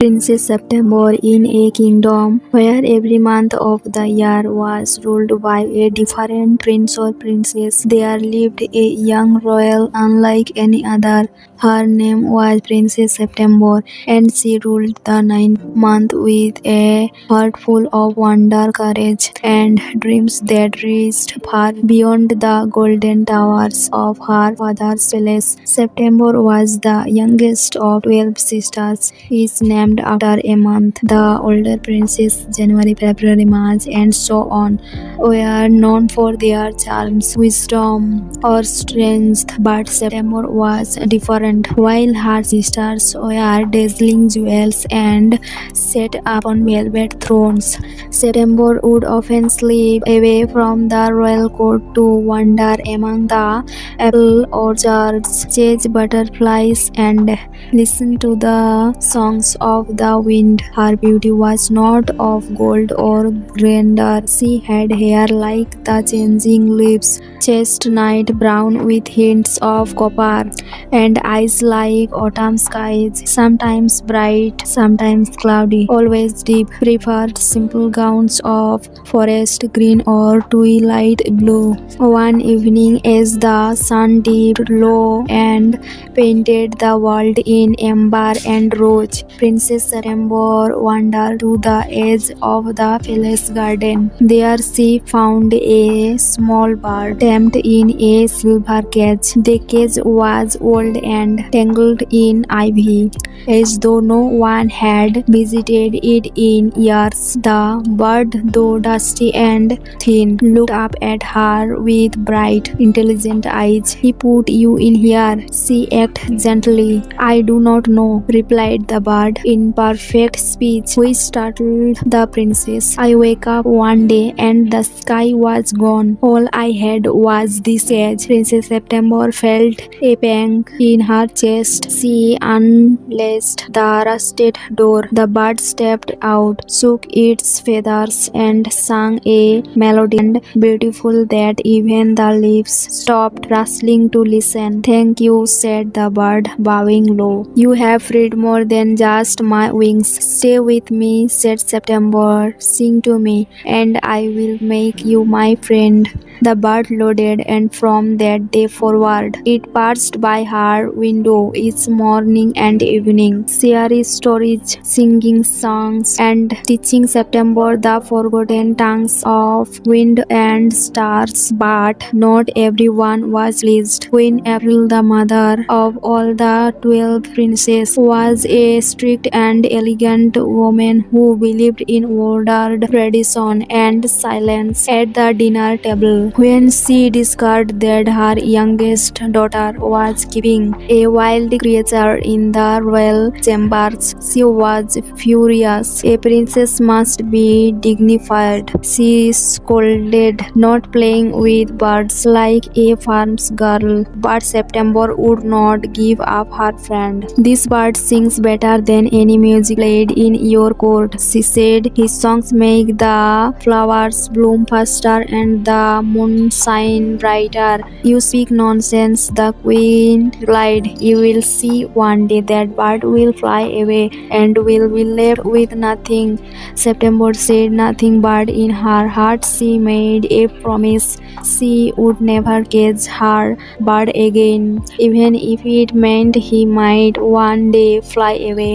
Princess September. In a kingdom where every month of the year was ruled by a different prince or princess, there lived a young royal unlike any other. Her name was Princess September, and she ruled the ninth month with a heart full of wonder, courage, and dreams that reached far beyond the golden towers of her father's palace. September was the youngest of 12 sisters, each named after a month. The older princes, January, February, March, and so on, were known for their charms, wisdom, or strength, but September was different. While her sisters were dazzling jewels and sat upon velvet thrones, September would often slip away from the royal court to wander among the apple orchards, chase butterflies, and listen to the songs of the wind. Her beauty was not of gold or grandeur. She had hair like the changing leaves, chestnut brown with hints of copper, and eyes like autumn skies, sometimes bright, sometimes cloudy, always deep. Preferred simple gowns of forest green or twilight blue. One evening, as the sun dipped low and painted the world in amber and rose, Princess September wandered to the edge of the palace garden. There she found a small bird tamed in a silver cage. The cage was old and tangled in ivy, as though no one had visited it in years. The bird, though dusty and thin, looked up at her with bright, intelligent eyes. "He put you in here," she asked gently. "I do not know," replied the bird in perfect speech, which startled the princess. "I wake up one day and the sky was gone. All I had was this cage." Princess September felt a pang in her chest. She unlatched the rusted door. The bird stepped out, shook its feathers, and sang a melody and beautiful that even the leaves stopped rustling to listen. "Thank you," said the bird, bowing low. "You have freed more than just my wings. Stay with me," said September. "Sing to me, and I will make you my friend." The bird nodded, and from that day forward, it perched by her window each morning and evening, sharing stories, singing songs, and teaching September the forgotten tongues of wind and stars. But not everyone was pleased. Queen April, the mother of all the 12 princes, was a strict and elegant woman who believed in ordered tradition and silence at the dinner table. When she discovered that her youngest daughter was keeping a wild creature in the royal chambers, she was furious. "A princess must be dignified," she scolded, "not playing with birds like a farm's girl." But September would not give up her friend. "This bird sings better than any music played in your court," she said. "His songs make the flowers bloom faster and the moon shine brighter." "You speak nonsense," the queen replied. "You will see one day that bird will fly away and will be left with nothing." September said nothing, but in her heart she made a promise. She would never catch her bird again, even if it meant he might one day fly away.